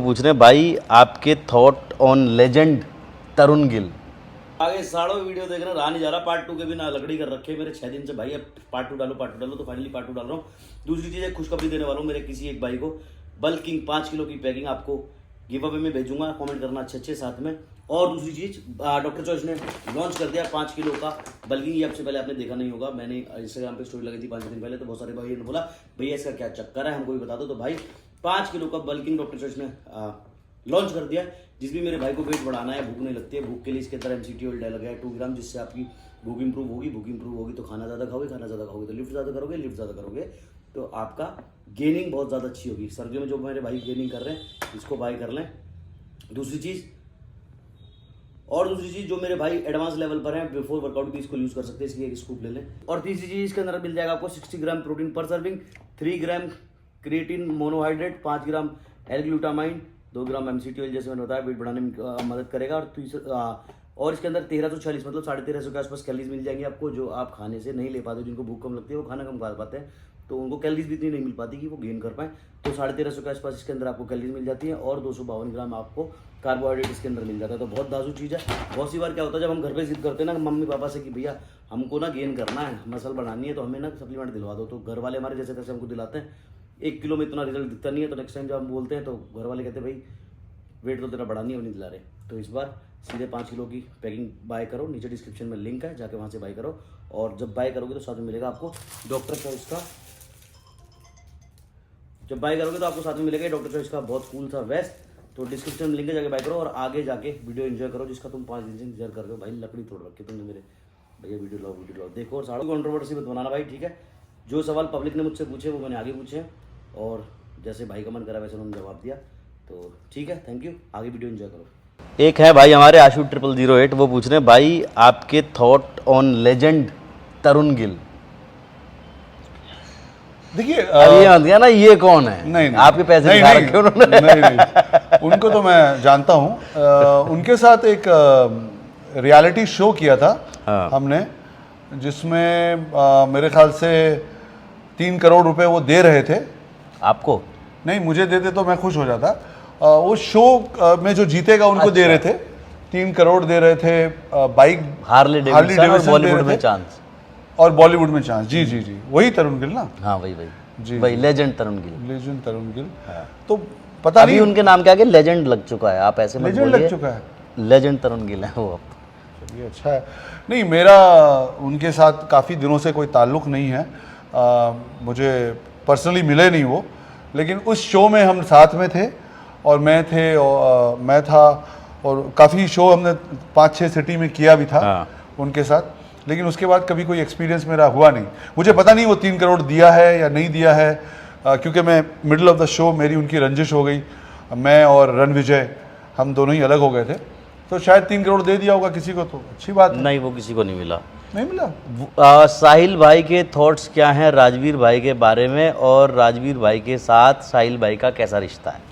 पूछ रहे हैं भाई आपके थॉट ऑन लेजेंड तरुण गिल। आगे साड़ों वीडियो देख रहे रहा नहीं जा रहा। पार्ट 2 के भी ना लकड़ी कर रखे मेरे 6 दिन से भाई। अब पार्ट 2 डालो तो फाइनली पार्ट 2 डाल रहा हूँ। दूसरी चीज़ है, खुशखबरी देने वाला हूँ मेरे किसी एक भाई को। बल्किंग 5 किलो की पैकिंग आपको गिव अवे में भेजूंगा, कमेंट करना अच्छे साथ में। और दूसरी चीज़, डॉक्टर चॉइस ने लॉन्च कर दिया 5 किलो का बल्किंग। ये आपसे पहले आपने देखा नहीं होगा, मैंने इंस्टाग्राम पे स्टोरी लगी थी 5 दिन पहले, तो बहुत सारे भाई ने बोला भैया इसका क्या चक्कर है, हमको भी बता दो। तो भाई 5 किलो का बल्किंग डॉक्टर चॉइस ने लॉन्च कर दिया। जिस भी मेरे भाई को वेट बढ़ाना है, भूख नहीं लगती है, भूख के लिए इसके अंदर MCT ऑयल डाला गया है 2 ग्राम, जिससे आपकी भूख इंप्रूव होगी तो खाना ज़्यादा खाओगे तो लिफ्ट ज़्यादा करोगे तो आपका गेनिंग बहुत ज़्यादा अच्छी होगी। सर्दियों में जो मेरे भाई गेनिंग कर रहे हैं इसको बाय कर लें। दूसरी चीज़ जो मेरे भाई एडवांस लेवल पर हैं, बिफोर वर्कआउट भी इसको यूज़ कर सकते हैं, इसलिए एक स्कूप ले लें। और तीसरी चीज़, इसके अंदर मिल जाएगा आपको 60 ग्राम प्रोटीन पर सर्विंग, 3 ग्राम क्रिएटिन मोनोहाइड्रेट, 5 ग्राम L-ग्लूटामाइन, 2 ग्राम MCT ऑयल, जैसे मैंने बताया वेट बढ़ाने में मदद करेगा। और इसके अंदर 1340 मतलब 1350 के आसपास कैलोरीज मिल जाएंगी आपको, जो आप खाने से नहीं ले पाते। जिनको भूख कम लगती है वो खाना कम खा पाते हैं, तो उनको कैलोरीज भी इतनी नहीं मिल पाती कि वो गेन कर पाएँ। तो 1350 के आसपास इसके अंदर आपको कैलोरीज मिल जाती है और 252 ग्राम आपको कार्बोहाइड्रेट इसके अंदर मिल जाता है। तो बहुत दाजू चीज़ है। बहुत सी बार क्या होता है, जब हम घर पे जिद करते हैं ना मम्मी पापा से कि भैया हमको ना गेन करना है, मसल बढ़ानी है, तो हमें ना सप्लीमेंट दिलवा दो, तो घर वाले हमारे जैसे तैसे हमको दिलाते हैं। 1 किलो में इतना रिजल्ट दिखता नहीं है, तो नेक्स्ट टाइम जब हम बोलते हैं तो घर वाले कहते हैं भाई वेट तो तेरा बढ़ानी है, वो नहीं दिला रहे। तो इस बार सीधे 5 किलो की पैकिंग बाय करो, नीचे डिस्क्रिप्शन में लिंक है, जाके वहाँ से बाय करो। और जब बाय करोगे तो साथ में मिलेगा आपको डॉक्टर चॉइस का, जब बाय करोगे तो आपको साथ में मिलेगा डॉक्टर चॉइस का बहुत कूल सा वेस्ट। तो डिस्क्रिप्शन में लिंक है, जाके बाय करो और आगे जाके वीडियो एंजॉय करो, जिसका तुम 5 दिन से इंतजार कर रहे हो। भाई लकड़ी तोड़ रखी तुमने मेरे, भैया वीडियो लाओ देखो। और साढ़े कॉन्ट्रोवर्सी मत बनाना भाई, ठीक है। जो सवाल पब्लिक ने मुझसे पूछे वो मैंने आगे पूछे, और जैसे भाई का मन करा वैसे उन्होंने जवाब दिया। तो ठीक है, थैंक यू, आगे वीडियो एंजॉय करो। एक है भाई हमारे आशु 0008, वो पूछ रहे हैं भाई आपके थॉट ऑन लेजेंड तरुण गिल। देखिए ये ना ये कौन है? नहीं, आपके पैसे दिखा रखे उन्होंने। नहीं, उनको तो मैं जानता हूँ। उनके साथ एक रियलिटी शो किया था हमने, जिसमें मेरे ख्याल से 3 करोड़ रुपए वो दे रहे थे आपको। नहीं, मुझे देते तो मैं खुश हो जाता। वो शो में जो जीतेगा उनको दे रहे थे, 3 करोड़ दे रहे थे। बाइक हार्ले डेविडसन, बॉलीवुड में चांस, और बॉलीवुड में चांस। जी वही तरुण गिल ना। हाँ वही जी वही लेजेंड तरुण गिल। हाँ। तो पता नहीं उनके नाम के आगे लेजेंड लग चुका है, आप ऐसे मत लेजेंड लग चुका है, लेजेंड तरुण गिल है वो अब। चलिए अच्छा है। नहीं, मेरा उनके साथ काफ़ी दिनों से कोई ताल्लुक़ नहीं है। मुझे पर्सनली मिले नहीं वो, लेकिन उस शो में हम साथ में थे और मैं था, और काफ़ी शो हमने 5-6 सिटी में किया भी था उनके साथ। लेकिन उसके बाद कभी कोई एक्सपीरियंस मेरा हुआ नहीं। मुझे पता नहीं वो 3 करोड़ दिया है या नहीं दिया है, क्योंकि मैं मिडिल ऑफ द शो मेरी उनकी रंजिश हो गई। मैं और रणविजय हम दोनों ही अलग हो गए थे, तो शायद 3 करोड़ दे दिया होगा किसी को, तो अच्छी बात है। नहीं, वो किसी को नहीं मिला। साहिल भाई के थॉट्स क्या हैं राजवीर भाई के बारे में, और राजवीर भाई के साथ साहिल भाई का कैसा रिश्ता है?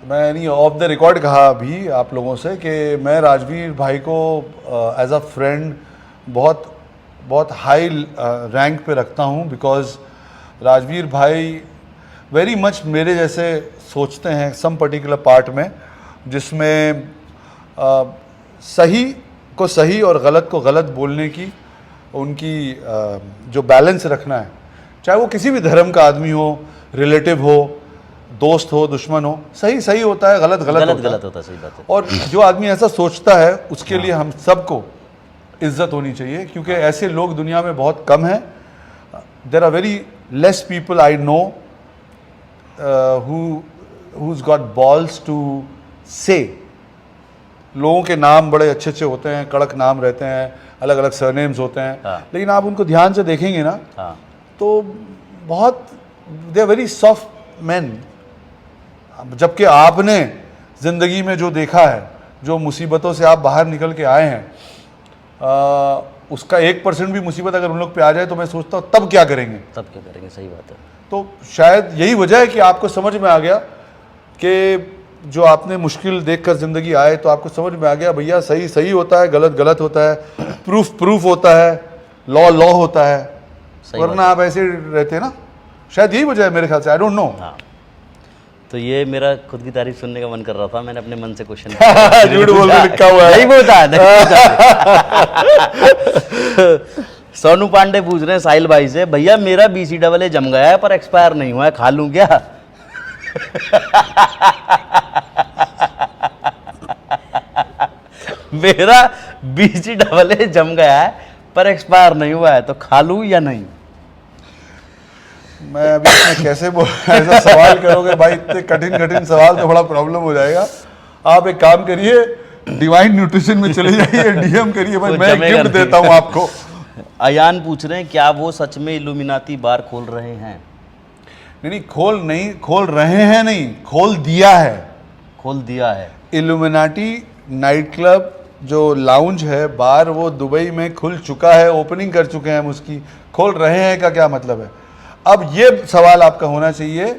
मैं नहीं ऑफ द रिकॉर्ड कहा अभी आप लोगों से कि मैं राजवीर भाई को एज अ फ्रेंड बहुत हाई रैंक पे रखता हूँ, बिकॉज राजवीर भाई वेरी मच मेरे जैसे सोचते हैं सम पर्टिकुलर पार्ट में, जिसमें सही को सही और गलत को गलत बोलने की उनकी जो बैलेंस रखना है, चाहे वो किसी भी धर्म का आदमी हो, रिलेटिव हो, दोस्त हो, दुश्मन हो, सही होता है, गलत होता है, सही बात है। और जो आदमी ऐसा सोचता है उसके लिए हम सबको इज्जत होनी चाहिए, क्योंकि ऐसे लोग दुनिया में बहुत कम हैं। There are very less people I know who's got balls to say। लोगों के नाम बड़े अच्छे होते हैं, कड़क नाम रहते हैं, अलग अलग सरनेम्स होते हैं, लेकिन आप उनको ध्यान से देखेंगे ना तो बहुत they are very soft man. जबकि आपने ज़िंदगी में जो देखा है, जो मुसीबतों से आप बाहर निकल के आए हैं, उसका 1% भी मुसीबत अगर उन लोग पे आ जाए तो मैं सोचता हूँ तब क्या करेंगे। सही बात है। तो शायद यही वजह है कि आपको समझ में आ गया कि जो आपने मुश्किल देखकर ज़िंदगी आए तो आपको समझ में आ गया भैया सही होता है, गलत होता है, प्रूफ होता है, लॉ होता है, वरना आप ऐसे रहते ना। शायद यही वजह है मेरे ख्याल से, आई डोंट नो। तो ये मेरा खुद की तारीफ सुनने का मन कर रहा था, मैंने अपने मन से क्वेश्चन झूठ बोल के लिखा हुआ है। नहीं बोलता सोनू पांडे पूछ रहे हैं साहिल भाई से, भैया मेरा BCAA जम गया है पर एक्सपायर नहीं हुआ है, खा लूं क्या? मेरा BCAA जम गया है पर एक्सपायर नहीं हुआ है, तो खा लूं या नहीं? मैं अभी इसमें कैसे बोल, ऐसा सवाल करोगे भाई, इतने कठिन कठिन सवाल तो बड़ा प्रॉब्लम हो जाएगा। आप एक काम करिए, डिवाइन न्यूट्रिशन में चले जाइए, DM करिए भाई, वो मैं जमेगा गिफ्ट नहीं। देता हूँ आपको। अयान पूछ रहे हैं क्या वो सच में इल्यूमिनाती बार खोल रहे हैं? नहीं, खोल रहे हैं नहीं, खोल दिया है। खोल दिया है। इल्यूमिनाटी नाइट क्लब जो लाउंज है, बार, वो दुबई में खुल चुका है, ओपनिंग कर चुके हैं हम उसकी। खोल रहे हैं का क्या मतलब है? अब ये सवाल आपका होना चाहिए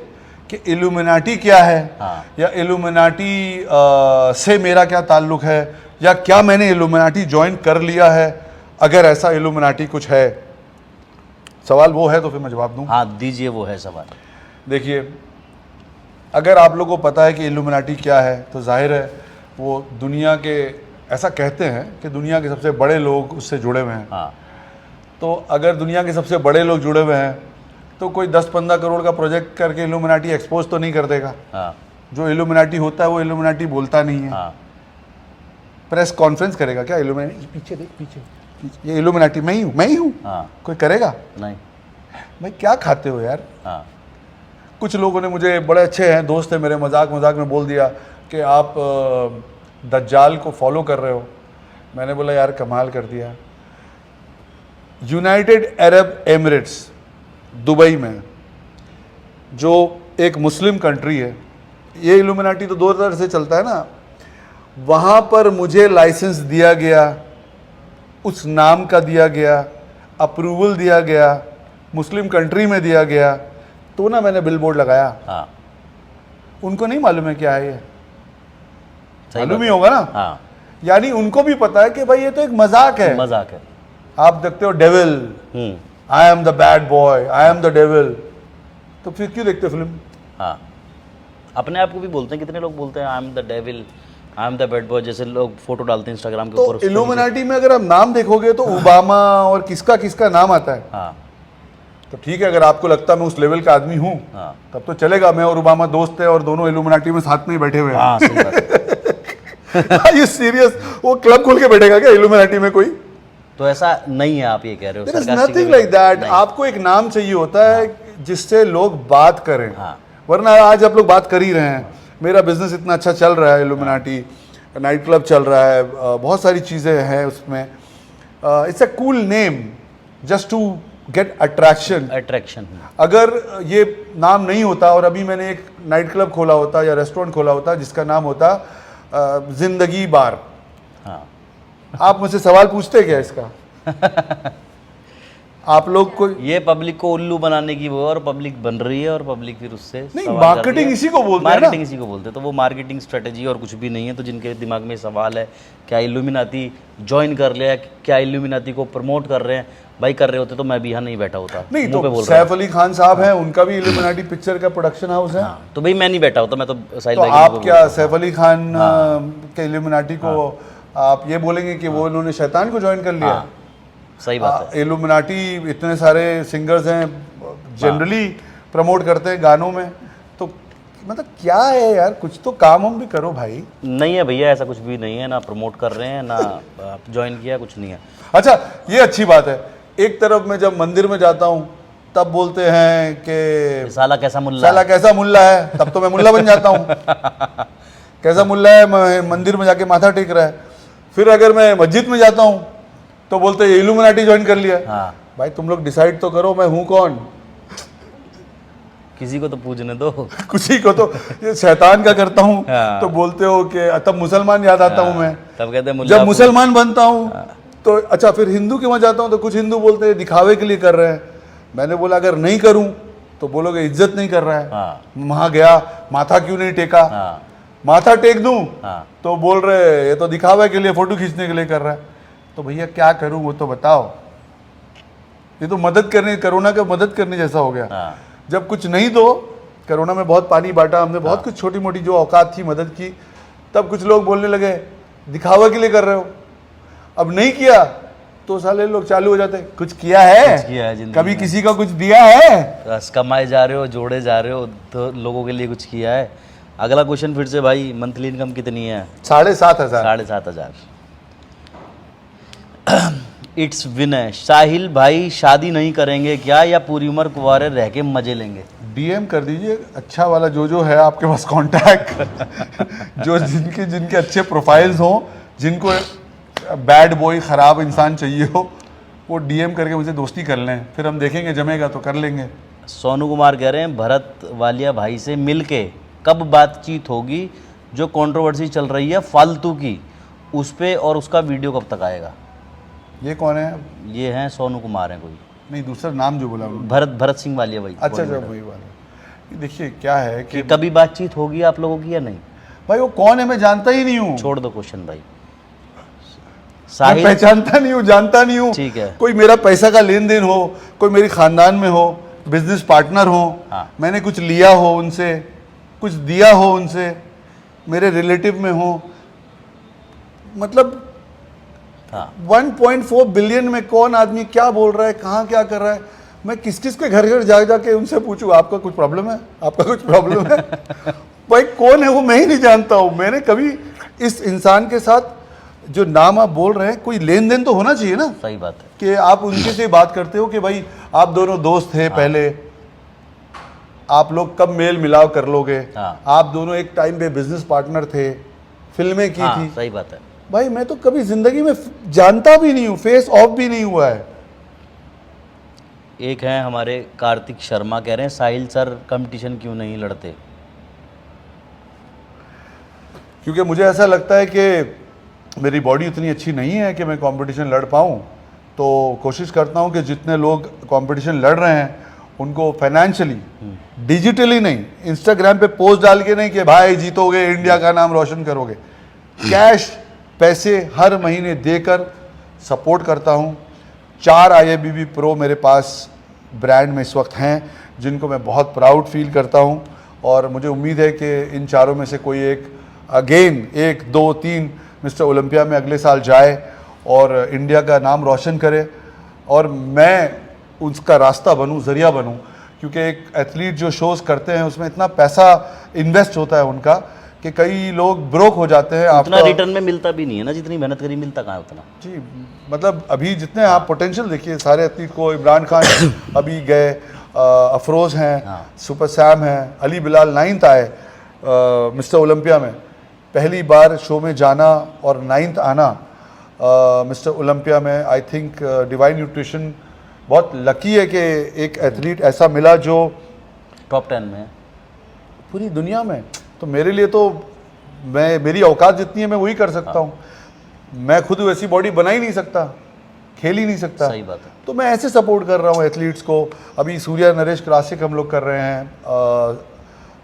कि इल्यूमिनाटी क्या है, हाँ। या इल्यूमिनाटी से मेरा क्या ताल्लुक है, या क्या मैंने इल्यूमिनाटी ज्वाइन कर लिया है। अगर ऐसा इल्यूमिनाटी कुछ है, सवाल वो है तो फिर मैं जवाब दूं। हाँ दीजिए, वो है सवाल। देखिए, अगर आप लोगों को पता है कि इल्यूमिनाटी क्या है, तो जाहिर है वो दुनिया के, ऐसा कहते हैं कि दुनिया के सबसे बड़े लोग उससे जुड़े हुए हैं। हाँ तो अगर दुनिया के सबसे बड़े लोग जुड़े हुए हैं तो कोई 10-15 करोड़ का प्रोजेक्ट करके इल्यूमिनाटी एक्सपोज तो नहीं कर देगा। हाँ जो इल्यूमिनाटी होता है वो इल्यूमिनाटी बोलता नहीं है। हाँ प्रेस कॉन्फ्रेंस करेगा क्या इल्यूमिनाटी? पीछे देख, पीछे, ये इल्यूमिनाटी मैं ही हूँ। हाँ कोई करेगा? नहीं। भाई क्या खाते हो यार। हाँ कुछ लोगों ने, मुझे बड़े अच्छे हैं दोस्त है मेरे, मजाक में बोल दिया कि आप दज्जाल को फॉलो कर रहे हो। मैंने बोला यार कमाल कर दिया। यूनाइटेड अरब एमिरेट्स दुबई में, जो एक मुस्लिम कंट्री है, ये इल्यूमिनाटी तो दो तरह से चलता है ना, वहाँ पर मुझे लाइसेंस दिया गया, उस नाम का दिया गया, अप्रूवल दिया गया, मुस्लिम कंट्री में दिया गया, तो ना मैंने बिल बोर्ड लगाया। हाँ उनको नहीं मालूम है क्या है ये, सही मालूम बात ही है। होगा ना। हाँ यानी उनको भी पता है कि भाई ये तो एक मजाक है। मजाक है। आप देखते हो devil, hmm. I am the bad boy, I am the devil, तो फिर क्यों देखते फिल्म? हाँ अपने आप को भी बोलते हैं, कितने लोग बोलते हैं I am the devil, I am the bad boy, जैसे लोग फोटो डालते हैं इंस्टाग्राम के तो ऊपर। उस पे इल्यूमिनाटी में अगर आप नाम देखोगे तो ओबामा और किसका किसका नाम आता है। हाँ तो ठीक है, अगर आपको लगता है मैं उस लेवल का आदमी हूँ हाँ तब तो चलेगा। मैं और ओबामा दोस्त है और दोनों इल्यूमिनाटी में साथ में ही बैठे हुए हैं। हाँ सही बात है। ये सीरियस, वो क्लब खोल के बैठेगा क्या इल्यूमिनाटी में कोई? तो ऐसा नहीं है, आप ये कह रहे हो। There is sarcastic nothing way में- like that। नहीं। आपको एक नाम चाहिए होता है जिससे लोग बात करें। हाँ। वरना आज आप लोग बात कर ही रहे हैं, मेरा बिजनेस इतना अच्छा चल रहा है, इल्यूमिनाटी नाइट क्लब चल रहा है, बहुत सारी चीज़ें हैं उसमें। It's a cool name just to get attraction. Attraction. अगर ये नाम नहीं होता और अभी मैंने एक नाइट क्लब खोला होता या रेस्टोरेंट खोला होता जिसका नाम होता जिंदगी बार, हाँ आप मुझसे सवाल पूछते क्या इसका? आप लोग को ये पब्लिक को उल्लू बनाने की वो, और पब्लिक बन रही है, और पब्लिक फिर उससे नहीं, सवाल मार्केटिंग करती है। इसी को बोलते हैं ना। मार्केटिंग इसी को बोलते हैं, तो वो मार्केटिंग स्ट्रेटेजी और कुछ भी नहीं है। तो जिनके दिमाग में सवाल है क्या इल्यूमिनाती ज्वाइन कर लिया, क्या इल्यूमिनाती को प्रमोट कर रहे हैं, भाई कर रहे होते तो मैं भी यहाँ नहीं बैठा होता। नहीं, मुंह पे तो बोल रहा हूँ। सैफ अली खान साहब हैं, उनका भी इल्यूमिनाटी पिक्चर का प्रोडक्शन हाउस है। हाँ, तो भाई मैं नहीं बैठा होता, मैं तो साहिल तो भाई के आप मुंह पे क्या बोल रहा सैफ अली खान के इल्यूमिनाटी को आप ये बोलेंगे कि वो इन्होंने शैतान को ज्वाइन कर हूँ। लिया? हाँ, सही बात है। इल्यूमिनाटी इतने सारे सिंगर्स हैं, जनरली प्रमोट करते हैं गानों में, तो मतलब क्या है यार, कुछ तो काम हम भी करो भाई। नहीं है भैया, ऐसा कुछ भी नहीं है, ना प्रमोट कर रहे हैं, ना ज्वाइन किया, कुछ नहीं है। अच्छा, ये अच्छी बात है। एक तरफ मैं जब मंदिर में जाता हूँ तब बोलते हैं कि साला कैसा मुल्ला साला कैसा मुल्ला है, तब तो मैं मुल्ला बन जाता हूँ। कैसा मुल्ला है, मैं मंदिर में जाके माथा टेक रहा है। फिर अगर मैं मस्जिद में जाता हूँ तो बोलते हैं इल्यूमिनाटी ज्वाइन कर लिया। हाँ, भाई तुम लोग डिसाइड तो करो मैं हूँ कौन। किसी को तो पूछने दो। किसी को तो, ये शैतान का करता हूँ हाँ। तो बोलते हो कि तब मुसलमान याद आता हूँ मैं। तब कहते हैं मुल्ला जब मुसलमान बनता हूँ तो अच्छा, फिर हिंदू के वहाँ जाता हूँ तो कुछ हिंदू बोलते हैं दिखावे के लिए कर रहे हैं। मैंने बोला अगर नहीं करूँ तो बोलोगे इज्जत नहीं कर रहा है। हाँ वहाँ गया, माथा क्यों नहीं टेका? हाँ माथा टेक दूं हाँ तो बोल रहे ये तो दिखावे के लिए, फोटो खींचने के लिए कर रहा है। तो भैया क्या करूं वो तो बताओ। ये तो मदद करने, कोरोना का मदद करने जैसा हो गया। हाँ जब कुछ नहीं दो कोरोना में बहुत पानी बांटा हमने, बहुत कुछ छोटी मोटी जो औकात थी मदद की। तब कुछ लोग बोलने लगे दिखावा के लिए कर रहे हो, अब नहीं किया तो साले लोग चालू हो जाते कुछ किया है, कुछ किया है जिंदगी कभी में। किसी का कुछ दिया है। बस कमाए जा रहे हो, जोड़े जा रहे हो, तो लोगों के लिए कुछ किया है। अगला क्वेश्चन फिर से भाई, मंथली इनकम कितनी है? 7,500। 7,500। इट्स विनय, साहिल भाई शादी नहीं करेंगे क्या, या पूरी उम्र कुंवारे रह के मजे लेंगे? डीएम कर दीजिए अच्छा वाला जो है आपके पास कांटेक्ट जो जिनके अच्छे प्रोफाइल्स हों, जिनको बैड बॉय ख़राब इंसान चाहिए हो, वो डीएम करके मुझे दोस्ती कर लें, फिर हम देखेंगे जमेगा तो कर लेंगे। सोनू कुमार कह रहे हैं भरत वालिया भाई से मिलके कब बातचीत होगी, जो कंट्रोवर्सी चल रही है फालतू की उस पे, और उसका वीडियो कब तक आएगा? ये कौन है? ये हैं सोनू कुमार हैं कोई, नहीं दूसरा नाम जो बोला उन्होंने। भरत सिंह वालिया भाई। अच्छा वही वाला। ये देखिए क्या है कि कभी बातचीत होगी आप लोगों की या नहीं? भाई वो कौन है मैं जानता ही नहीं हूँ, छोड़ दो क्वेश्चन भाई। मैं साहिल, पहचानता नहीं हूँ, जानता नहीं हूँ। ठीक है। कोई मेरा पैसा का लेन देन हो, कोई मेरी खानदान में हो, बिजनेस पार्टनर हो, हाँ। मैंने कुछ लिया हो उनसे, कुछ दिया हो उनसे, मेरे रिलेटिव में हो, मतलब हाँ 1.4 बिलियन में कौन आदमी क्या बोल रहा है, कहाँ क्या कर रहा है, मैं किस किस के घर घर जा जाके उनसे पूछूं आपका कुछ प्रॉब्लम है, आपका कुछ प्रॉब्लम है। भाई कौन है वो मैं ही नहीं जानता हूँ। मैंने कभी इस इंसान के साथ जो नाम आप बोल रहे हैं, कोई लेन देन तो होना चाहिए ना, सही बात है। कि आप उनके से बात करते हो कि भाई आप दोनों दोस्त थे पहले, आप लोग कब मेल मिलाप कर लोगे, हाँ। आप दोनों एक टाइम पे बिजनेस पार्टनर थे, फिल्में की हाँ थी। सही बात है। भाई मैं तो कभी जिंदगी में जानता भी नहीं हूँ, फेस ऑफ भी नहीं हुआ है। एक हैं हमारे कार्तिक शर्मा, कह रहे हैं साहिल सर कंपटीशन क्यों नहीं लड़ते? क्योंकि मुझे ऐसा लगता है कि मेरी बॉडी उतनी अच्छी नहीं है कि मैं कंपटीशन लड़ पाऊँ, तो कोशिश करता हूँ कि जितने लोग कंपटीशन लड़ रहे हैं उनको फाइनेंशियली, डिजिटली नहीं, इंस्टाग्राम पे पोस्ट डाल के नहीं कि भाई जीतोगे, इंडिया का नाम रोशन करोगे, कैश पैसे हर महीने देकर सपोर्ट करता हूँ। 4 IIBB प्रो मेरे पास ब्रांड में इस वक्त हैं, जिनको मैं बहुत प्राउड फील करता हूँ, और मुझे उम्मीद है कि इन चारों में से कोई एक अगेन 1, 2, 3 मिस्टर ओलंपिया में अगले साल जाए और इंडिया का नाम रोशन करे, और मैं उसका रास्ता बनूं, ज़रिया बनूं। क्योंकि एक एथलीट जो शोज़ करते हैं उसमें इतना पैसा इन्वेस्ट होता है उनका कि कई लोग ब्रोक हो जाते हैं। उतना रिटर्न में मिलता भी नहीं है ना, जितनी मेहनत करी मिलता कहाँ है उतना। जी, मतलब अभी जितने आप पोटेंशियल देखिए सारे एथलीट को, इमरान खान अभी गए, अफरोज़ हैं, हाँ। सुपर सैम हैं, अली बिलाल 9th आए मिस्टर ओलंपिया में, पहली बार शो में जाना और 9th आना मिस्टर ओलंपिया में। आई थिंक डिवाइन न्यूट्रिशन बहुत लकी है कि एक एथलीट ऐसा मिला जो टॉप 10 में है पूरी दुनिया में। तो मेरे लिए तो मेरी औकात जितनी है मैं वही कर सकता हूँ। मैं खुद वैसी बॉडी बना ही नहीं सकता, खेल ही नहीं सकता। सही बात है। तो मैं ऐसे सपोर्ट कर रहा हूँ एथलीट्स को। अभी सूर्या नरेश क्लासिक हम लोग कर रहे हैं,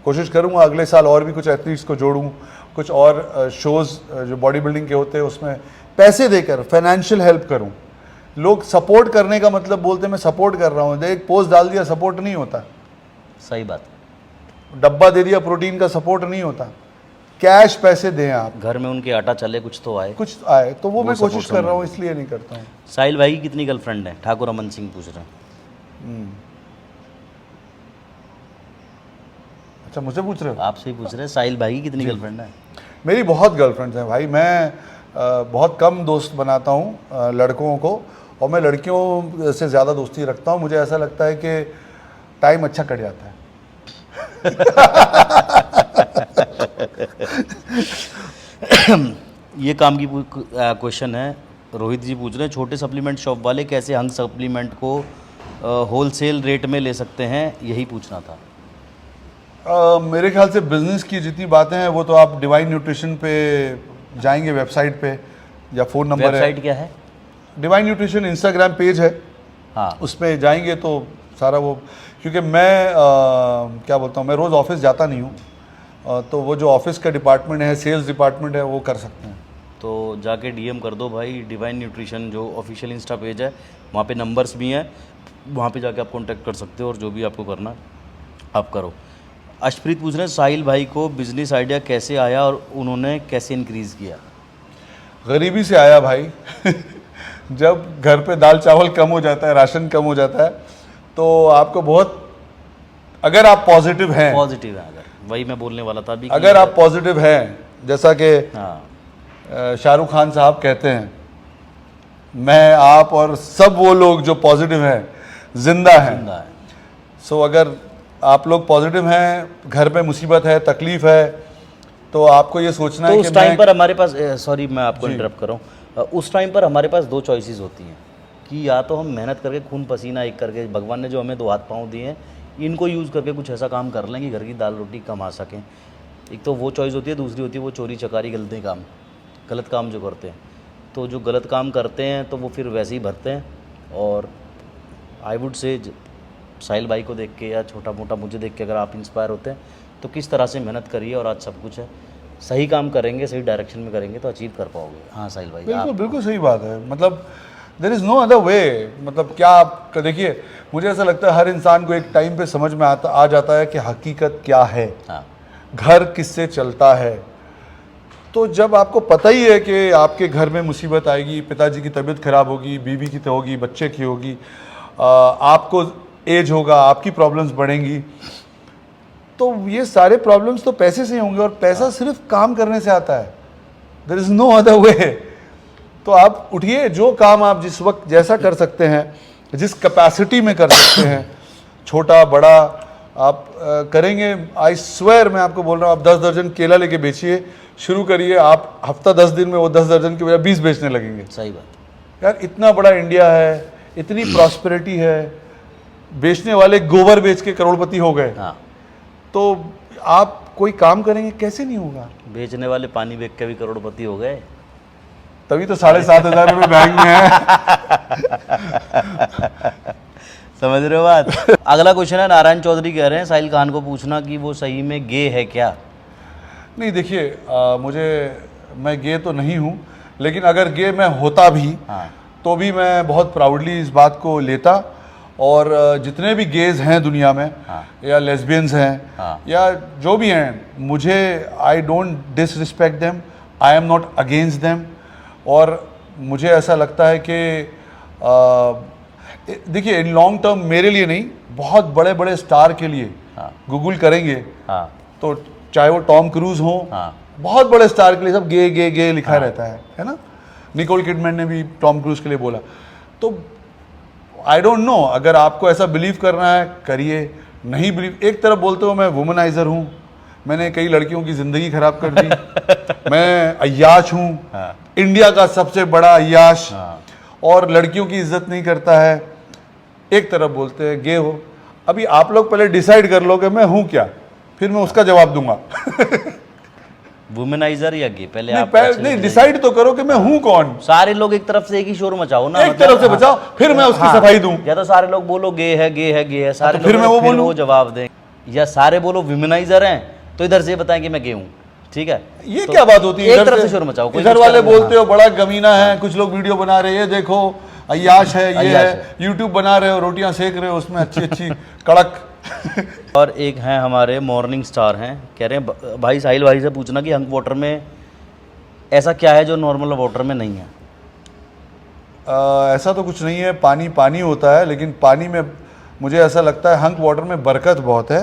कोशिश करूँगा अगले साल और भी कुछ एथलीट्स को जोड़ूँ, कुछ और शोज़ जो बॉडी बिल्डिंग के होते हैं उसमें पैसे देकर फाइनेंशियल हेल्प करूँ। लोग सपोर्ट करने का मतलब बोलते हैं मैं सपोर्ट कर रहा हूँ, एक पोस्ट डाल दिया सपोर्ट नहीं होता, सही बात है। डब्बा दे दिया प्रोटीन का सपोर्ट नहीं होता। कैश पैसे दें आप, घर में उनके आटा चले कुछ तो आए। कुछ आए तो वो मैं support कोशिश कर रहा हूँ, इसलिए नहीं करता हूँ। साहिल भाई की कितनी गर्लफ्रेंड है? ठाकुर अमन सिंह पूछ रहे हैं। अच्छा मुझे पूछ रहे हो? आपसे ही पूछ रहे हैं, साहिल भाई की कितनी गर्लफ्रेंड है? मेरी बहुत गर्लफ्रेंड्स हैं भाई। मैं बहुत कम दोस्त बनाता हूँ लड़कों को, और मैं लड़कियों से ज़्यादा दोस्ती रखता हूँ। मुझे ऐसा लगता है कि टाइम अच्छा कट जाता है। ये काम की क्वेश्चन है, रोहित जी पूछ रहे हैं छोटे सप्लीमेंट शॉप वाले कैसे हंग सप्लीमेंट को होलसेल रेट में ले सकते हैं, यही पूछना था। मेरे ख्याल से बिज़नेस की जितनी बातें हैं वो तो आप डिवाइन न्यूट्रिशन पे जाएंगे, वेबसाइट पे, या फ़ोन नंबर है। वेबसाइट क्या है? डिवाइन न्यूट्रिशन इंस्टाग्राम पेज है, हाँ उसमें जाएंगे तो सारा वो, क्योंकि मैं क्या बोलता हूँ, मैं रोज़ ऑफिस जाता नहीं हूँ, तो वो जो ऑफिस का डिपार्टमेंट है, सेल्स डिपार्टमेंट है, वो कर सकते हैं। तो जाके डीएम कर दो भाई, डिवाइन न्यूट्रिशन जो ऑफिशियल इंस्टा पेज है, वहाँ पे नंबर्स भी हैं, वहाँ पे जाके आप कांटेक्ट कर सकते हो और जो भी आपको करना आप करो। अशप्रीत पूछ रहे हैं साहिल भाई को बिजनेस आइडिया कैसे आया और उन्होंने कैसे इंक्रीज़ किया। गरीबी से आया भाई। जब घर पे दाल चावल कम हो जाता है, राशन कम हो जाता है, तो आपको बहुत, अगर आप पॉजिटिव हैं, पॉजिटिव है, अगर वही मैं बोलने वाला था अभी, अगर आप पॉजिटिव हैं, जैसा कि हाँ शाहरुख खान साहब कहते हैं, मैं, आप और सब वो लोग जो पॉजिटिव हैं जिंदा हैं। जिंदा है। सो अगर आप लोग पॉजिटिव हैं, घर पे मुसीबत है, तकलीफ है, तो आपको ये सोचना तो है उस कि टाइम पर हमारे पास, सॉरी मैं आपको इंटरप्ट कर रहा हूँ, उस टाइम पर हमारे पास दो चॉइसेस होती हैं कि या तो हम मेहनत करके खून पसीना एक करके, भगवान ने जो हमें दो हाथ पाँव दिए हैं इनको यूज़ करके कुछ ऐसा काम कर लें कि घर की दाल रोटी कमा सकें। एक तो वो चॉइस होती है, दूसरी होती है वो चोरी चकारी गलत काम जो करते हैं। तो जो गलत काम करते हैं तो वो फिर वैसे ही भरते हैं। और आई वुड से साहिल भाई को देख के या छोटा मोटा मुझे देख के अगर आप इंस्पायर होते हैं तो किस तरह से मेहनत करिए और आज सब कुछ है, सही काम करेंगे, सही डायरेक्शन में करेंगे तो अचीव कर पाओगे। हाँ साहिल भाई, बिल्कुल बिल्कुल सही बात है। मतलब there is no other way. मतलब क्या आप देखिए, मुझे ऐसा लगता है हर इंसान को एक टाइम पे समझ में आ जाता है कि हकीकत क्या है, हाँ घर किससे चलता है। तो जब आपको पता ही है कि आपके घर में मुसीबत आएगी, पिताजी की तबीयत खराब होगी, बीवी की तो होगी, बच्चे की होगी, आपको एज होगा, आपकी प्रॉब्लम्स बढ़ेंगी, तो ये सारे प्रॉब्लम्स तो पैसे से ही होंगे और पैसा सिर्फ काम करने से आता है। There is no other way. तो आप उठिए, जो काम आप जिस वक्त जैसा कर सकते हैं, जिस कैपेसिटी में कर सकते हैं, छोटा बड़ा आप करेंगे। आई स्वेयर, मैं आपको बोल रहा हूँ, आप 10 दर्जन केला लेके बेचिए, शुरू करिए, आप हफ्ता 10 दिन में वो 10 दर्जन की बजाय 20 बेचने लगेंगे। सही बात। यार इतना बड़ा इंडिया है, इतनी प्रॉस्पेरिटी है, बेचने वाले गोबर बेच के करोड़पति हो गए। हाँ, तो आप कोई काम करेंगे, कैसे नहीं होगा? बेचने वाले पानी बेच के भी करोड़पति हो गए, तभी तो 7,500 रुपये बैंक में है। समझ रहे हो बात। अगला क्वेश्चन है, नारायण चौधरी कह रहे हैं साहिल खान को पूछना कि वो सही में गे है क्या। नहीं देखिए, मैं गे तो नहीं हूँ, लेकिन अगर गे मैं होता भी हाँ तो भी मैं बहुत प्राउडली इस बात को लेता। और जितने भी गेज हैं दुनिया में, हाँ। या लेस्बियंस हैं, हाँ। या जो भी हैं, मुझे I don't disrespect them, I am not against them. और मुझे ऐसा लगता है कि देखिए, इन लॉन्ग टर्म मेरे लिए नहीं, बहुत बड़े बड़े स्टार के लिए, हाँ। गूगल करेंगे हाँ तो चाहे वो टॉम क्रूज हो, हाँ। बहुत बड़े स्टार के लिए सब गे गे गे लिखा रहता है ना। निकोल किडमैन ने भी टॉम क्रूज के लिए बोला। तो आई डोंट नो, अगर आपको ऐसा बिलीव करना है करिए, नहीं बिलीव, एक तरफ बोलते हो मैं वुमनाइजर हूँ, मैंने कई लड़कियों की ज़िंदगी खराब कर दी, मैं अय्याश हूँ, हाँ। इंडिया का सबसे बड़ा अय्याश, हाँ। और लड़कियों की इज्जत नहीं करता है, एक तरफ बोलते हैं गे हो। अभी आप लोग पहले डिसाइड कर लो कि मैं हूँ क्या, फिर मैं उसका जवाब दूंगा। वुमेनाइजर या गे, पहले नहीं, आप नहीं डिसाइड तो करो कि मैं हूँ कौन। सारे लोग एक तरफ से एक ही शोर मचाओ ना, एक तरफ से बचाओ, फिर मैं उसकी सफाई दूं। या तो सारे लोग बोलो गे है गे है गे है, सारे तो फिर लोग मैं वो फिर बोलूं। वो जवाब दें, या सारे बोलो विमेनाइजर हैं तो इधर से बताएं कि मैं गे हूँ। ठीक है, ये तो क्या बात होती है? एक इधर तरफ से शोर मचाओ, कोई इधर कुछ वाले कर- बोलते हो बड़ा गमीना है, कुछ लोग वीडियो बना रहे हैं, देखो अय्याश है, ये अय्याश है, यूट्यूब बना रहे हो, रोटियां सेक रहे हो उसमें अच्छी अच्छी कड़क। और एक हैं हमारे मॉर्निंग स्टार हैं, कह रहे हैं भाई साहिल भाई से पूछना कि हंक वाटर में ऐसा क्या है जो नॉर्मल वाटर में नहीं है। ऐसा तो कुछ नहीं है, पानी पानी होता है, लेकिन पानी में मुझे ऐसा लगता है हंक वाटर में बरकत बहुत है,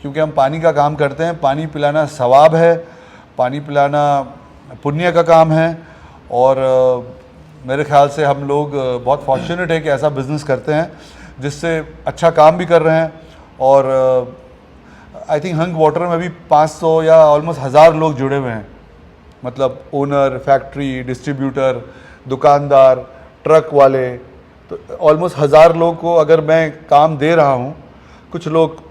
क्योंकि हम पानी का काम करते हैं। पानी पिलाना सवाब है, पानी पिलाना पुण्य का काम है। और मेरे ख्याल से हम लोग बहुत फॉर्चुनेट है कि ऐसा बिज़नेस करते हैं जिससे अच्छा काम भी कर रहे हैं। और आई थिंक हंक वाटर में अभी 500 या ऑलमोस्ट 1000 लोग जुड़े हुए हैं, मतलब ओनर, फैक्ट्री, डिस्ट्रीब्यूटर, दुकानदार, ट्रक वाले, तो ऑलमोस्ट 1000 लोग को अगर मैं काम दे रहा हूँ। कुछ लोग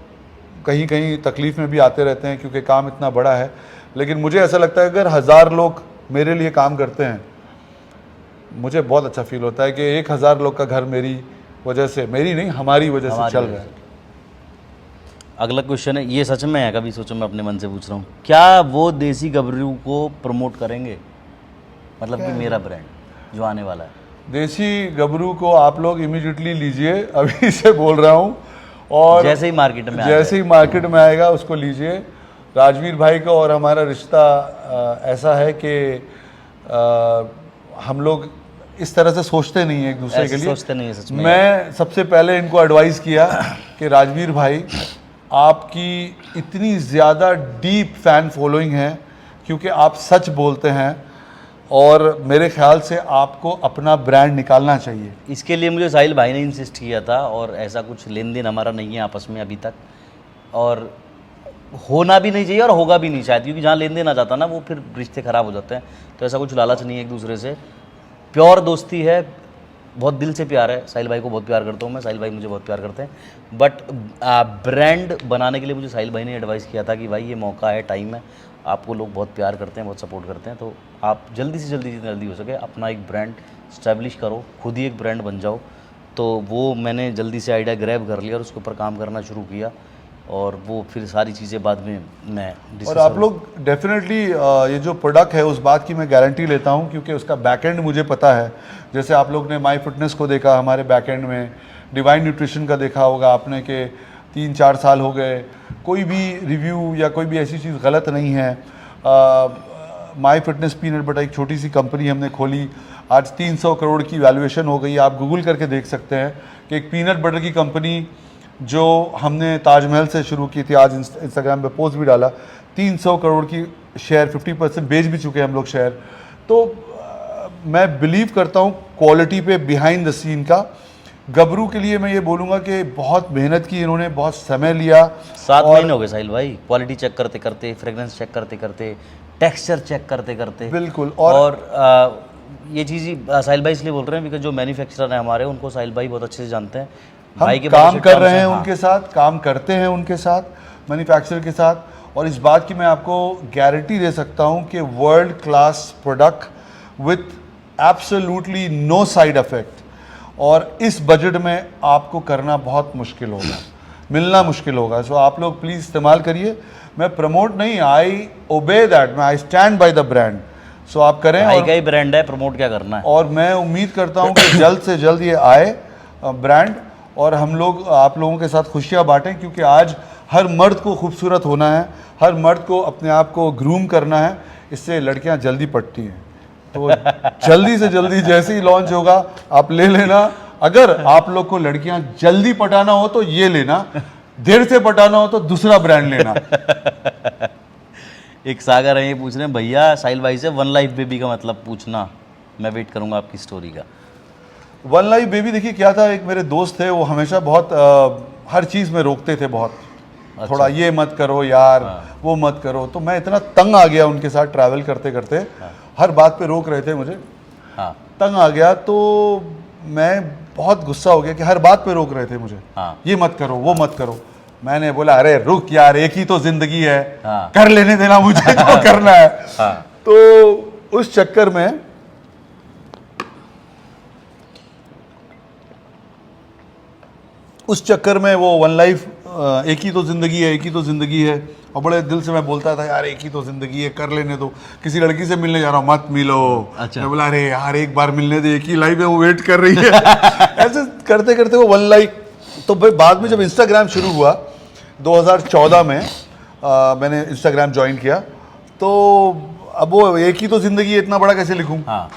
कहीं कहीं तकलीफ़ में भी आते रहते हैं क्योंकि काम इतना बड़ा है, लेकिन मुझे ऐसा लगता है अगर 1000 लोग मेरे लिए काम करते हैं, मुझे बहुत अच्छा फील होता है कि 1000 लोग का घर मेरी वजह से, मेरी नहीं हमारी वजह से चल रहा है। अगला क्वेश्चन है, ये सच में है, कभी सोचो, मैं अपने मन से पूछ रहा हूँ, क्या वो देसी गबरू को प्रमोट करेंगे, मतलब कि मेरा ब्रांड जो आने वाला है। देसी गबरू को आप लोग इमीडिएटली लीजिए, अभी से बोल रहा हूँ, और जैसे ही मार्केट में आ जैसे ही मार्केट में आएगा उसको लीजिए। राजवीर भाई का और हमारा रिश्ता ऐसा है कि हम लोग इस तरह से सोचते नहीं हैं एक दूसरे ऐसे के लिए। सोचते नहीं है सच में। मैं सबसे पहले इनको एडवाइस किया कि राजवीर भाई आपकी इतनी ज़्यादा डीप फैन फॉलोइंग है क्योंकि आप सच बोलते हैं और मेरे ख्याल से आपको अपना ब्रांड निकालना चाहिए। इसके लिए मुझे साहिल भाई ने इंसिस्ट किया था, और ऐसा कुछ लेन देन हमारा नहीं है आपस में अभी तक, और होना भी नहीं चाहिए और होगा भी नहीं शायद, क्योंकि जहाँ लेन देन आ जाता है ना वो फिर रिश्ते ख़राब हो जाते हैं। तो ऐसा कुछ लालच नहीं है एक दूसरे से, प्योर दोस्ती है, बहुत दिल से प्यार है। साहिल भाई को बहुत प्यार करता हूँ मैं, साहिल भाई मुझे बहुत प्यार करते हैं। बट ब्रांड बनाने के लिए मुझे साहिल भाई ने एडवाइस किया था कि भाई ये मौका है, टाइम है, आपको लोग बहुत प्यार करते हैं, बहुत सपोर्ट करते हैं, तो आप जल्दी से जल्दी जितना जल्दी हो सके अपना एक ब्रांड स्टैब्लिश करो, खुद ही एक ब्रांड बन जाओ। तो वो मैंने जल्दी से आइडिया ग्रैब कर लिया और उसके ऊपर काम करना शुरू किया, और वो फिर सारी चीज़ें बाद में मैं और आप लोग डेफिनेटली ये जो प्रोडक्ट है उस बात की मैं गारंटी लेता हूँ क्योंकि उसका बैकएंड मुझे पता है। जैसे आप लोग ने माई फिटनेस को देखा, हमारे बैकएंड में डिवाइन न्यूट्रिशन का देखा होगा आपने कि 3-4 साल हो गए, कोई भी रिव्यू या कोई भी ऐसी चीज़ गलत नहीं है। माई फिटनेस पीनट बटर एक छोटी सी कंपनी हमने खोली, आज 300 करोड़ की वैल्यूएशन हो गई। आप गूगल करके देख सकते हैं कि एक पीनट बटर की कंपनी जो हमने ताजमहल से शुरू की थी, आज इंस्टाग्राम पे पोस्ट भी डाला, 300 करोड़ की शेयर, 50% बेच भी चुके हैं हम लोग शेयर। तो मैं बिलीव करता हूँ क्वालिटी पे, बिहाइंड द सीन का। गबरू के लिए मैं ये बोलूँगा कि बहुत मेहनत की इन्होंने, बहुत समय लिया। 7 महीने हो गए साहिल भाई, क्वालिटी चेक करते करते, फ्रेगरेंस चेक करते करते, टेक्सचर चेक करते करते। बिल्कुल। और ये चीज़ ही साहिल भाई इसलिए बोल रहे हैं बिकॉज जो मैन्युफैक्चरर हैं हमारे, उनको साहिल भाई बहुत अच्छे से जानते हैं। भाई के काम कर रहे हैं हाँ। उनके साथ, काम करते हैं उनके साथ, मैन्युफैक्चरर के साथ। और इस बात की मैं आपको गारंटी दे सकता हूं कि world class product with absolutely no side effect. और इस बजट में आपको करना बहुत मुश्किल होगा, मिलना मुश्किल होगा। सो आप लोग प्लीज़ इस्तेमाल करिए। मैं प्रमोट नहीं, आई ओबे दैट, मैं I stand by the brand. So आप करें। भाई का ही ब्रांड है, प्रमोट क्या करना है। और मैं उम्मीद करता हूं कि जल्द से जल्द ये आए ब्रांड, और हम लोग आप लोगों के साथ खुशियां बांटें, क्योंकि आज हर मर्द को खूबसूरत होना है, हर मर्द को अपने आप को ग्रूम करना है। इससे लड़कियां जल्दी पटती हैं। तो जल्दी से जल्दी जैसे ही लॉन्च होगा आप ले लेना। अगर आप लोग को लड़कियां जल्दी पटाना हो तो ये लेना, देर से पटाना हो तो दूसरा ब्रांड लेना। एक सागर है ये पूछ रहे हैं भैया साहिल भाई से 1 लाइफ बेबी का मतलब पूछना, मैं वेट करूंगा आपकी स्टोरी का। 1 लाइफ बेबी, देखिए क्या था, एक मेरे दोस्त थे, वो हमेशा बहुत हर चीज़ में रोकते थे बहुत। अच्छा। थोड़ा ये मत करो यार, वो मत करो। तो मैं इतना तंग आ गया उनके साथ ट्रैवल करते करते, हर बात पे रोक रहे थे मुझे, हाँ तंग आ गया। तो मैं बहुत गुस्सा हो गया कि हर बात पे रोक रहे थे मुझे, हाँ। ये मत करो, वो मत करो। मैंने बोला अरे रुक यार, एक ही तो जिंदगी है, हाँ। कर लेने देना मुझे जो करना है। हाँ। तो उस चक्कर में वो 1 लाइफ, एक ही तो ज़िंदगी है, एक ही तो ज़िंदगी है, और बड़े दिल से मैं बोलता था यार एक ही तो ज़िंदगी है, कर लेने दो। किसी लड़की से मिलने जा रहा हूँ, मत मिलो। अच्छा। मैं बोला अरे यार एक बार मिलने दे, एक ही लाइफ है, वो वेट कर रही है। ऐसे करते करते वो 1 लाइफ। तो फिर बाद में जब इंस्टाग्राम शुरू हुआ 2014 में, मैंने इंस्टाग्राम ज्वाइन किया, तो अब वो एक ही तो ज़िंदगी है इतना बड़ा कैसे लिखूँ, हाँ।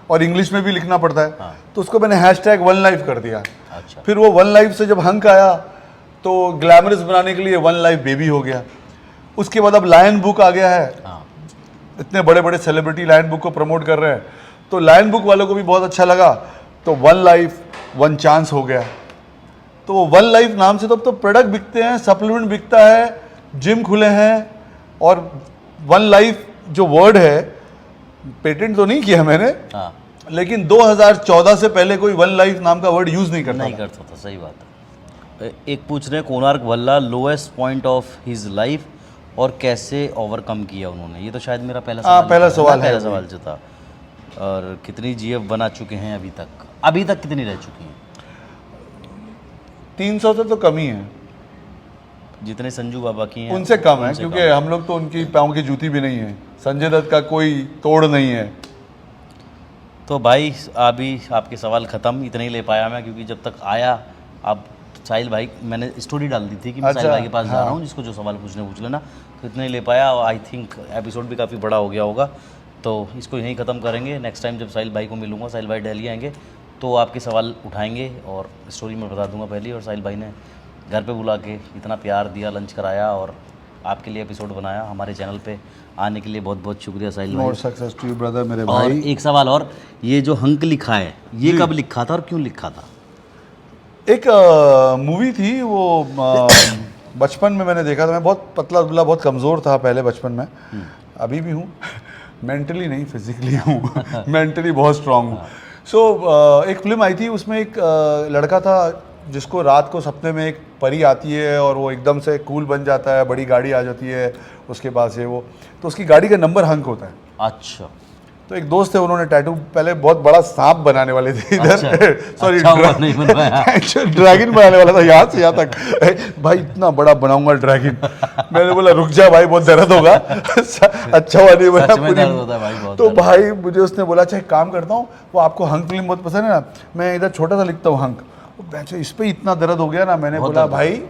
और इंग्लिश में भी लिखना पड़ता है। हाँ। तो उसको मैंने हैशटैग 1 लाइफ कर दिया। अच्छा। फिर वो 1 लाइफ से जब हंक आया तो ग्लैमरस बनाने के लिए 1 लाइफ बेबी हो गया। उसके बाद अब लायन बुक आ गया है, हाँ। इतने बड़े बड़े सेलिब्रिटी लायन बुक को प्रमोट कर रहे हैं, तो लायन बुक वालों को भी बहुत अच्छा लगा, तो 1 लाइफ 1 चांस हो गया। तो वो 1 लाइफ नाम से तो अब तो प्रोडक्ट बिकते हैं, सप्लीमेंट बिकता है, जिम खुले हैं। और 1 लाइफ जो वर्ड है, पेटेंट तो नहीं किया मैंने, हाँ। लेकिन 2014 से पहले कोई 1 लाइफ नाम का वर्ड यूज नहीं करता नहीं था। करता था, सही बात है। एक पूछ रहे हैं Konark Bhalla, lowest point of his life और कैसे ओवरकम किया उन्होंने। ये तो शायद मेरा पहला हाँ, सवाल पहला था, सवाल पहला है सवाल जो था। और कितनी जीएफ बना चुके हैं अभी तक कितनी रह चुकी हैं? 300 से तो कम ही है, जितने संजू बाबा की हैं उनसे कम है, उनसे क्योंकि कम। हम लोग तो उनकी पाँव की जूती भी नहीं है। संजय दत्त का कोई तोड़ नहीं है। तो भाई अभी आपके सवाल ख़त्म, इतने ही ले पाया मैं, क्योंकि जब तक आया आप साहिल भाई, मैंने स्टोरी डाल दी थी कि मैं साहिल अच्छा, भाई के पास जा रहा हूँ, जिसको जो सवाल पूछने पूछ लेना, तो इतना ही ले पाया। और आई थिंक एपिसोड भी काफ़ी बड़ा हो गया होगा, तो इसको यहीं ख़त्म करेंगे। नेक्स्ट टाइम जब साहिल भाई को मिलूंगा, साहिल भाई दिल्ली आएंगे तो आपके सवाल उठाएंगे और स्टोरी में बता दूंगा पहले। और साहिल भाई ने घर पे बुला के इतना प्यार दिया, लंच कराया और आपके लिए एपिसोड बनाया। हमारे चैनल पे आने के लिए बहुत बहुत शुक्रिया साहिल भाई। More success to you brother मेरे और भाई। एक सवाल और, ये जो हंक लिखा है ये कब लिखा था और क्यों लिखा था? एक मूवी थी वो बचपन में मैंने देखा था। मैं बहुत पतला दुबला, बहुत कमज़ोर था पहले बचपन में, अभी भी हूँ मेंटली नहीं, फिजिकली हूँ मेंटली बहुत स्ट्रांग हूँ। सो एक फिल्म आई थी, उसमें एक लड़का था जिसको रात को सपने में एक परी आती है और वो एकदम से कूल बन जाता है, बड़ी गाड़ी आ जाती है उसके पास है वो, तो उसकी गाड़ी का नंबर हंक होता है। अच्छा, तो एक दोस्त थे, उन्होंने टैटू पहले बहुत बड़ा सांप बनाने वाले थे इधर, सॉरी अच्छा हुआ नहीं बनवाया। ड्रैगन बनाने वाला था यहाँ से यहाँ तक। भाई इतना बड़ा बनाऊंगा ड्रैगन। मैंने बोला रुक जा भाई, बहुत दर्द होगा। अच्छा हुआ नहीं बना सच में दर्द होता है भाई, बहुत तो दर्द। भाई मुझे उसने बोला अच्छा एक काम करता हूँ, वो आपको हंक फिल्म बहुत पसंद है ना, मैं इधर छोटा सा लिखता हूँ हंक। वो इस पे इतना दर्द हो गया ना, मैंने बोला भाई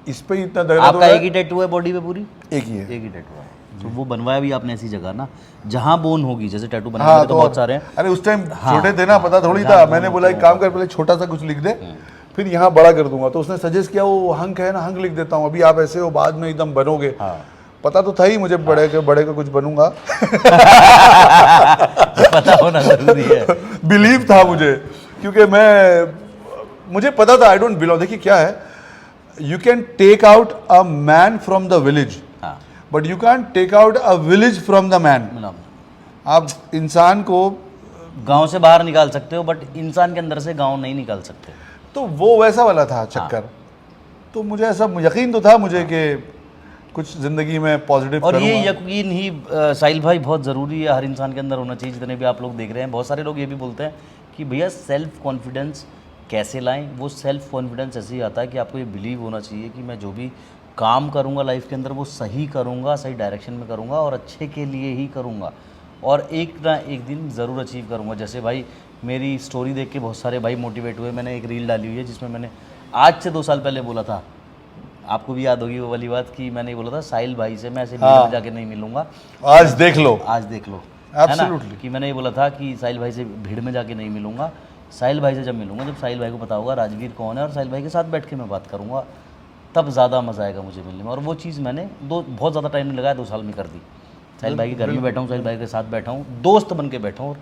इस पे इतना दर्द हो आपका गया। एक ही टैटू है बॉडी पे पूरी? एक ही है। एक ही टैटू है, तो वो बनवाया भी आपने ऐसी जगह ना जहाँ बोन होगी, जैसे टैटू हाँ, बनाने तो बहुत सारे हैं। अरे उस टाइम छोटे थे ना, पता थोड़ी था। मैंने बोला एक काम कर, पहले छोटा सा कुछ लिख दे, फिर यहाँ बड़ा कर दूंगा। तो उसने सजेस्ट किया वो हंक है ना, हंक लिख देता हूँ, अभी आप ऐसे हो, बाद में एकदम बनोगे। पता तो था ही मुझे बड़े के कुछ बनूंगा। पता होना जरूरी है। बिलीव था मुझे, क्योंकि मुझे पता था आई डोंट बिलोंग। देखिए क्या है, you can take out a man from the village, हाँ, but you can take out a village from the man. आप इंसान को गांव से बाहर निकाल सकते हो, बट इंसान के अंदर से गांव नहीं निकाल सकते। तो वो वैसा वाला था चक्कर। तो मुझे ऐसा यकीन तो था मुझे कि कुछ ज़िंदगी में पॉजिटिव और ये करूँगा। यकीन ही साहिल भाई बहुत ज़रूरी है, हर इंसान के अंदर होना चाहिए। जितने भी आप लोग देख रहे हैं, बहुत सारे लोग ये भी बोलते हैं कि भैया सेल्फ कॉन्फिडेंस कैसे लाएं। वो सेल्फ कॉन्फिडेंस ऐसे ही आता है कि आपको ये बिलीव होना चाहिए कि मैं जो भी काम करूँगा लाइफ के अंदर वो सही करूँगा, सही डायरेक्शन में करूँगा और अच्छे के लिए ही करूँगा, और एक ना एक दिन ज़रूर अचीव करूँगा। जैसे भाई मेरी स्टोरी देख के बहुत सारे भाई मोटिवेट हुए। मैंने एक रील डाली हुई है जिसमें मैंने आज से 2 साल पहले बोला था, आपको भी याद होगी वो वाली बात, कि मैंने बोला था साहिल भाई से मैं ऐसे भीड़ में जाके नहीं मिलूंगा। आज देख लो, आज देख लो, है ना, Absolutely. कि मैंने ये बोला था कि साहिल भाई से भीड़ में जाके नहीं मिलूंगा। साहिल भाई से जब मिलूंगा, जब साहिल भाई को पता होगा राजवीर कौन है और साहिल भाई के साथ बैठ के मैं बात करूंगा, तब ज़्यादा मज़ा आएगा मुझे मिलने में। और वो चीज़ मैंने बहुत ज़्यादा टाइम नहीं लगाया, 2 साल में कर दी। साहिल भाई के घर में बैठा हूँ, साहिल भाई के साथ बैठा हूँ, दोस्त बन के बैठा हूँ। और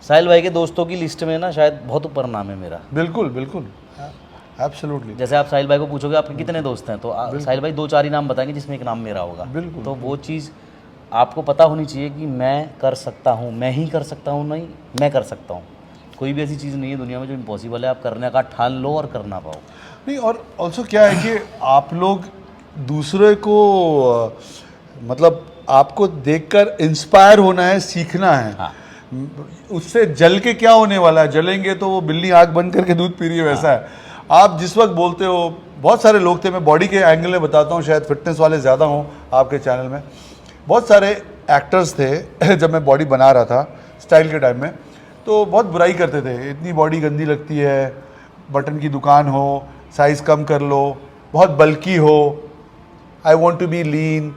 साहिल भाई के दोस्तों की लिस्ट में ना शायद बहुत ऊपर नाम है मेरा। बिल्कुल बिल्कुल, एब्सोल्युटली। जैसे आप साहिल भाई को पूछोगे आपके कितने दोस्त हैं, तो साहिल भाई 2-4 ही नाम बताएंगे जिसमें एक नाम मेरा होगा। बिल्कुल। तो वो चीज़ आपको पता होनी चाहिए कि मैं कर सकता हूँ, मैं ही कर सकता हूँ, नहीं मैं कर सकता हूँ। कोई भी ऐसी चीज़ नहीं है दुनिया में जो इम्पॉसिबल है। आप करने का ठान लो और कर ना पाओ। नहीं, और ऑल्सो क्या है कि आप लोग दूसरे को मतलब आपको देखकर इंस्पायर होना है, सीखना है। हाँ। उससे जल के क्या होने वाला है, जलेंगे तो वो बिल्ली आग बंद करके दूध पी रही है, वैसा है। आप जिस वक्त बोलते हो, बहुत सारे लोग थे, मैं बॉडी के एंगल में बताता हूँ, शायद फिटनेस वाले ज़्यादा हों आपके चैनल में। बहुत सारे एक्टर्स थे जब मैं बॉडी बना रहा था स्टाइल के टाइम में, तो बहुत बुराई करते थे, इतनी बॉडी गंदी लगती है, बटन की दुकान हो, साइज़ कम कर लो, बहुत बल्की हो, I want to be lean.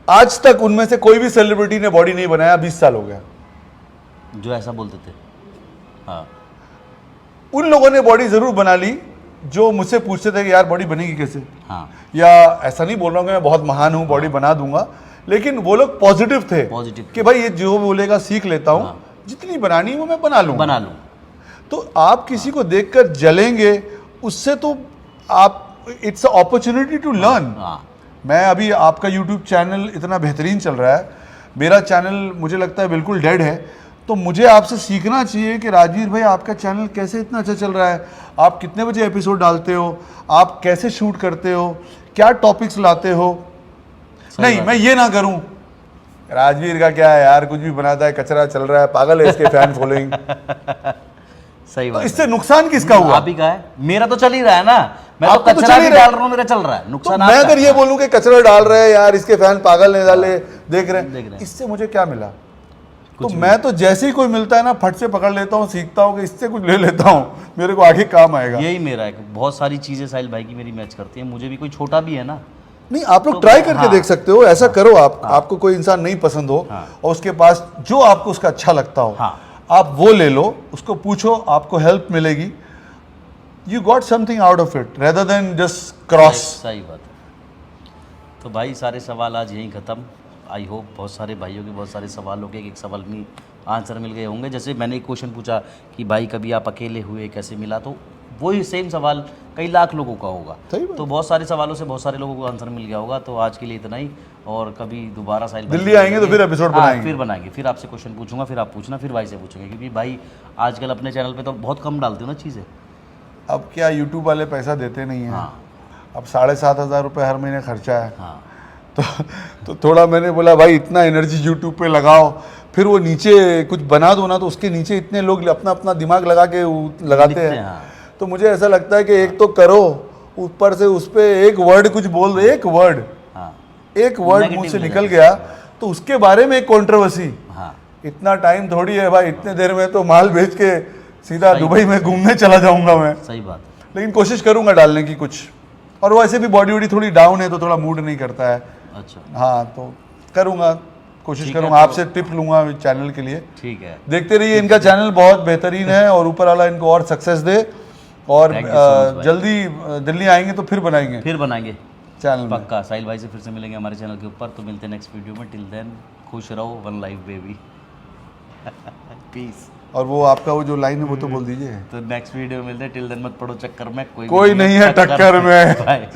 आज तक उनमें से कोई भी सेलिब्रिटी ने बॉडी नहीं बनाया, 20 साल हो गया जो ऐसा बोलते थे। हाँ, उन लोगों ने बॉडी ज़रूर बना ली जो मुझसे पूछते थे कि यार बॉडी बनेगी कैसे। हाँ, या ऐसा नहीं बोल रहा हूँ कि मैं बहुत महान हूँ, बॉडी बना दूंगा, लेकिन वो लोग पॉजिटिव थे, पॉजिटिव कि भाई ये जो बोलेगा सीख लेता हूँ, जितनी बनानी है वो मैं बना लूँ। तो आप किसी को देखकर जलेंगे, उससे तो आप, it's a opportunity to learn. मैं अभी, आपका यूट्यूब चैनल इतना बेहतरीन चल रहा है, मेरा चैनल मुझे लगता है बिल्कुल डेड है, तो मुझे आपसे सीखना चाहिए कि राजवीर भाई आपका चैनल कैसे इतना अच्छा चल रहा है, आप कितने बजे एपिसोड डालते हो, आप कैसे शूट करते हो, क्या टॉपिक्स लाते हो। नहीं, मैं ये ना करूं, राजवीर का क्या है यार, कुछ भी बनाता है, कचरा चल रहा है, पागल है इसके फैन फॉलोइंग। सही बात तो इससे नुकसान किसका हुआ? आप ही का है, मेरा तो चल ही रहा है ना, मैं तो आपका तो कचरा चल ही भी रहा है। डाल रहा हूँ, मेरा चल रहा है। तो नुकसान मैं आपका अगर ये बोलूं कि कचरा डाल रहे हैं यार, इसके फैन पागल नहीं डाले, देख रहे देख रहे हैं, हैं। इससे मुझे क्या मिला? तो मैं तो जैसे ही कोई मिलता है ना फट से पकड़ लेता हूँ, सीखता हूँ कि इससे कुछ ले लेता हूँ, मेरे को आगे काम आएगा। यही मेरा है, बहुत सारी चीज़ें साहिल भाई की मेरी मैच करती हैं। मुझे भी कोई छोटा भी है ना, नहीं आप लोग तो ट्राई करके हाँ, देख सकते हो, ऐसा करो आप, आपको कोई इंसान नहीं पसंद हो और उसके पास जो आपको उसका अच्छा लगता हो, आप वो ले लो, उसको पूछो, आपको हेल्प मिलेगी। You got something out of it rather than just cross. सही बात है। तो भाई सारे सवाल आज यहीं ख़त्म। आई होप बहुत सारे भाइयों के बहुत सारे सवालों के एक सवाल में आंसर मिल गए होंगे। जैसे मैंने एक क्वेश्चन पूछा कि भाई कभी आप अकेले हुए, कैसे मिला, तो वही सेम सवाल कई लाख लोगों का होगा। तो बहुत सारे सवालों से बहुत सारे लोगों को आंसर मिल गया होगा। तो आज के लिए इतना ही, और कभी दोबारा साहिल भाई दिल्ली आएंगे तो फिर एपिसोड बनाएंगे, फिर बनाएंगे, फिर आपसे क्वेश्चन पूछूंगा, फिर आप पूछना, फिर भाई से पूछेंगे, क्योंकि भाई आजकल अपने चैनल पे तो बहुत कम डालते हो ना चीज़ें। अब क्या यूट्यूब वाले पैसा देते नहीं हैं। हाँ। अब 7,500 रुपये हर महीने खर्चा है। हाँ, तो थोड़ा मैंने बोला भाई इतना एनर्जी यूट्यूब पे लगाओ, फिर वो नीचे कुछ बना दो ना तो उसके नीचे इतने लोग अपना अपना दिमाग लगा के लगाते हैं। हाँ। तो मुझे ऐसा लगता है कि एक तो करो, ऊपर से उस पर एक वर्ड कुछ बोल दो, एक वर्ड मुंह से निकल गया तो उसके बारे में एक कंट्रोवर्सी। इतना टाइम थोड़ी है भाई, इतने देर में तो माल बेच के सीधा दुबई में घूमने चला जाऊंगा मैं। सही बात। लेकिन कोशिश करूंगा डालने की कुछ, और वैसे भी बॉडी वॉडी थोड़ी डाउन है तो थोड़ा मूड नहीं करता है। अच्छा, हाँ तो करूंगा, कोशिश ठीक है, करूंगा, तो- आपसे टिप लूंगा चैनल के लिए। ठीक है। देखते रहिए, इनका चैनल बहुत बेहतरीन है और ऊपर वाला इनको और सक्सेस दे। और Thank you so much भाई। जल्दी दिल्ली आएंगे तो फिर बनाएंगे चैनल में। पक्का साहिल भाई से फिर से मिलेंगे हमारे चैनल के ऊपर। तो मिलते हैं नेक्स्ट वीडियो में। टिल देन खुश रहो, वन लाइफ बेबी। पीस। और वो आपका वो जो लाइन है वो तो बोल दीजिए। तो नेक्स्ट वीडियो में मिलते हैं। टिल देन मत पड़ो चक्कर में, कोई नहीं है टक्कर में। बाय।